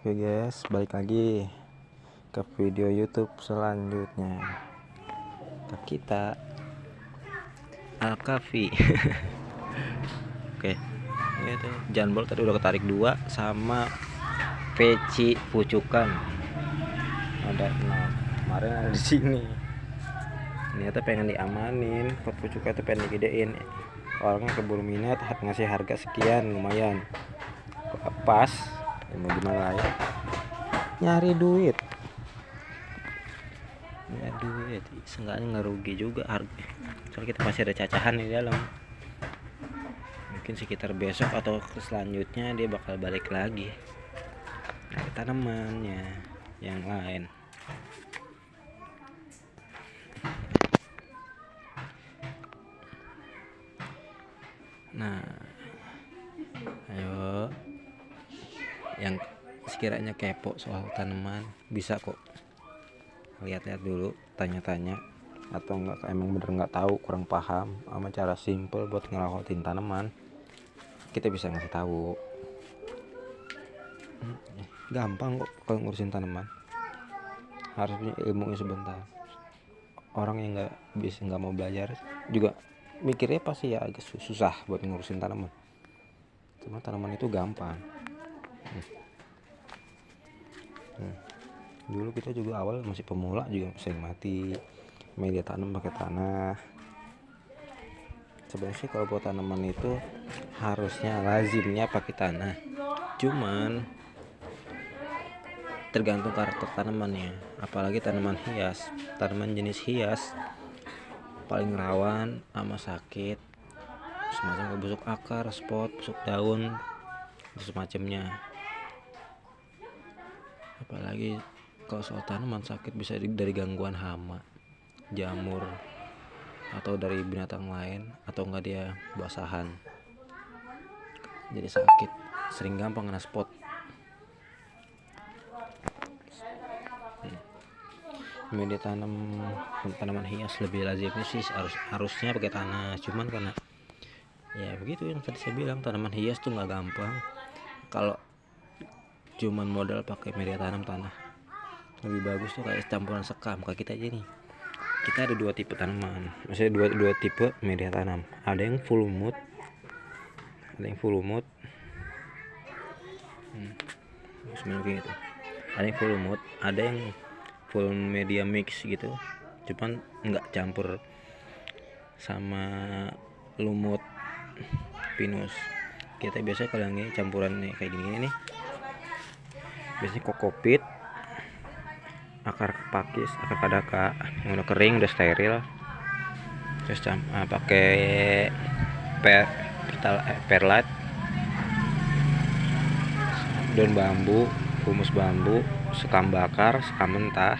Oke guys, balik lagi ke video YouTube selanjutnya. Ke kita Alkafi. Oke, ini tuh Janbol tadi udah ketarik 2 sama peci pucukan. Ada 6. Kemarin ada di sini. Ternyata pengen diamanin, pot pucukan tuh pengen digedein. Orangnya keburu minat, ngasih harga sekian, lumayan. Pas, ya mau gimana ya? Nyari duit, seenggaknya ngerugi juga harga. Soalnya kita masih ada cacahan di dalam. Mungkin sekitar besok atau selanjutnya dia bakal balik lagi. Ada tanamannya yang lain. Nah, ayo yang sekiranya kepo soal tanaman bisa kok lihat-lihat dulu, tanya-tanya, atau enggak emang bener nggak tahu, kurang paham sama cara simple buat ngelawatin tanaman, kita bisa ngasih tahu. Gampang kok kalau ngurusin tanaman, harus punya ilmunya sebentar. Orang yang nggak mau belajar juga mikirnya pasti ya agak susah buat ngurusin tanaman. Cuma tanaman itu gampang. Dulu kita juga awal masih pemula juga sering mati media tanam pakai tanah. Sebenarnya sih kalau buat tanaman itu harusnya lazimnya pakai tanah, cuman tergantung karakter tanamannya. Apalagi tanaman hias, tanaman jenis hias paling rawan sama sakit, semacam busuk akar, spot, busuk daun, semacamnya. Apalagi kalau soal tanaman sakit bisa dari gangguan hama, jamur, atau dari binatang lain, atau enggak dia basahan. Jadi sakit, sering gampang kena spot. Media tanaman hias lebih lazimnya sih harusnya pakai tanah, cuman karena ya begitu yang tadi saya bilang, tanaman hias tuh nggak gampang kalau cuman modal pakai media tanam tanah. Lebih bagus tuh kayak campuran sekam. Kayak kita aja nih, kita ada 2 tipe tanaman, maksudnya dua tipe media tanam. Ada yang full mood, gitu. Ada yang full mood, ada yang full media mix gitu, cuman nggak campur sama lumut pinus. Kita biasanya kalau yang ini campuran nih kayak gini nih, biasanya kokopit, akar pakis, akar kadaka yang udah kering, udah steril, terus pakai perlat, daun bambu, humus bambu, sekam bakar, sekam mentah.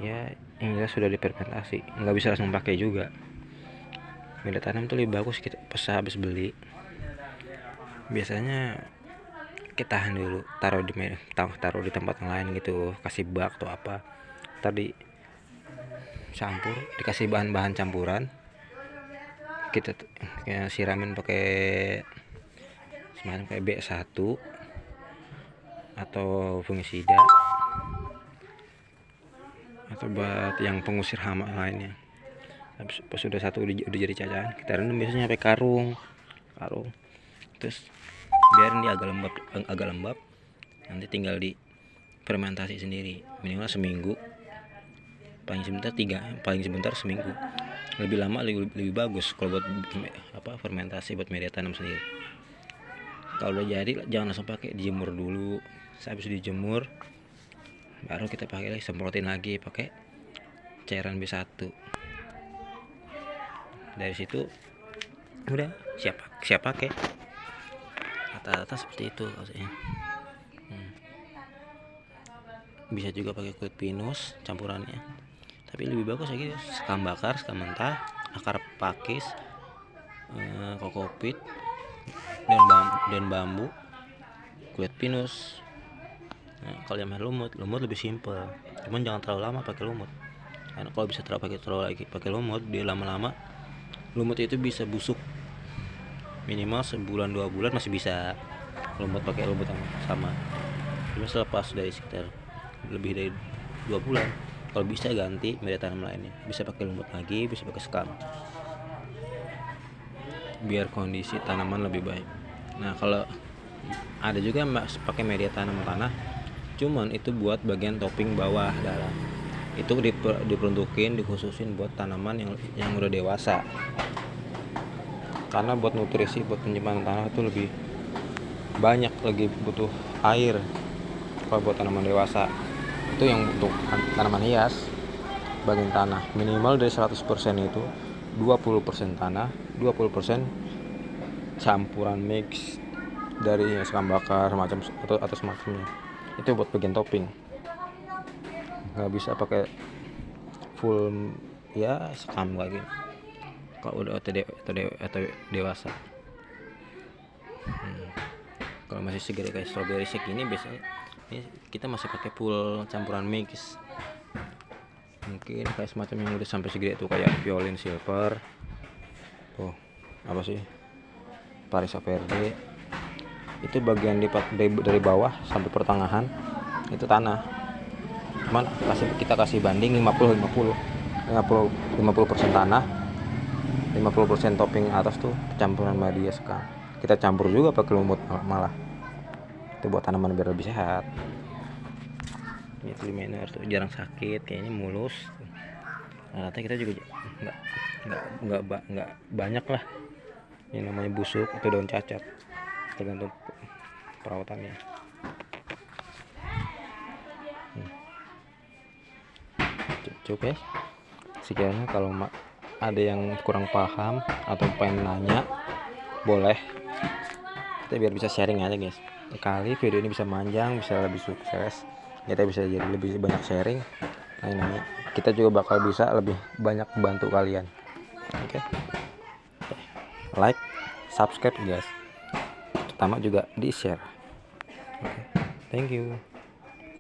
Ya, yang jelas sudah difermentasi. Nggak bisa langsung pakai juga. Media tanam tuh lebih bagus kita pas habis beli. Biasanya kita tahan dulu, taruh di tempat yang lain gitu, kasih bak atau apa. Tadi campur, dikasih bahan-bahan campuran. Kita siramin pakai semacam kayak B1 atau fungisida atau buat yang pengusir hama lainnya. Pas sudah satu udah jadi cacahan, kita rendam biasanya pakai karung, terus biarin dia agak lembab, nanti tinggal di fermentasi sendiri minimal seminggu, paling sebentar seminggu. Lebih lama lebih bagus kalau buat fermentasi buat media tanam sendiri. Kalau udah jadi jangan langsung pakai, dijemur dulu. Habis dijemur baru kita pakai lagi, semprotin lagi pakai cairan B1. Dari situ udah siap pakai. Rata-rata seperti itu maksudnya. Bisa juga pakai kulit pinus campurannya, tapi lebih bagus lagi sekam bakar, sekam mentah, akar pakis, kokopit, daun bambu, kulit pinus. Nah, kalau yang lumut lebih simple, cuman jangan terlalu lama pakai lumut, karena kalau bisa terlalu pakai lumut, dia lama-lama lumut itu bisa busuk. Minimal sebulan 2 bulan masih bisa, lumut pakai lumut yang sama. Cuma selepas dari sekitar lebih dari 2 bulan, kalau bisa ganti media tanam lainnya, bisa pakai lumut lagi, bisa pakai sekam, biar kondisi tanaman lebih baik. Nah kalau ada juga pakai media tanam tanah, cuman itu buat bagian topping bawah dalam, itu diperuntukin dikhususin buat tanaman yang udah dewasa, karena buat nutrisi, buat penyimpanan tanah itu lebih banyak, lagi butuh air. Kalau buat tanaman dewasa itu yang untuk tanaman hias, bagian tanah minimal dari 100% itu 20% tanah, 20% campuran mix dari sekam bakar macam atau semacamnya, itu buat bagian topping. Nggak bisa pakai full ya sekam lagi kalau udah atau dewasa. Kalau masih segede kayak strawberry shake ini, biasanya ini kita masih pakai full campuran mix. Mungkin kayak semacam yang udah sampai segede itu kayak violin silver, tuh apa sih, Parisa Verde, itu bagian dari bawah sampai pertengahan itu tanah. Cuman kita kasih banding 50% tanah, 50% topping atas tuh campuran media sekam. Kita campur juga pakai lumut malah, itu buat tanaman biar lebih sehat. Ini Triminer tuh jarang sakit, kayaknya mulus. Nah, kita juga nggak banyak lah yang namanya busuk atau daun cacat, tergantung perawatannya. Cukup ya sekian. Kalau ada yang kurang paham atau pengen nanya, boleh, kita biar bisa sharing aja guys. Kali video ini bisa panjang, bisa lebih sukses, kita bisa jadi lebih banyak sharing. Nah, kita juga bakal bisa lebih banyak membantu kalian. Oke. Like, subscribe guys, terutama juga di share. Thank you.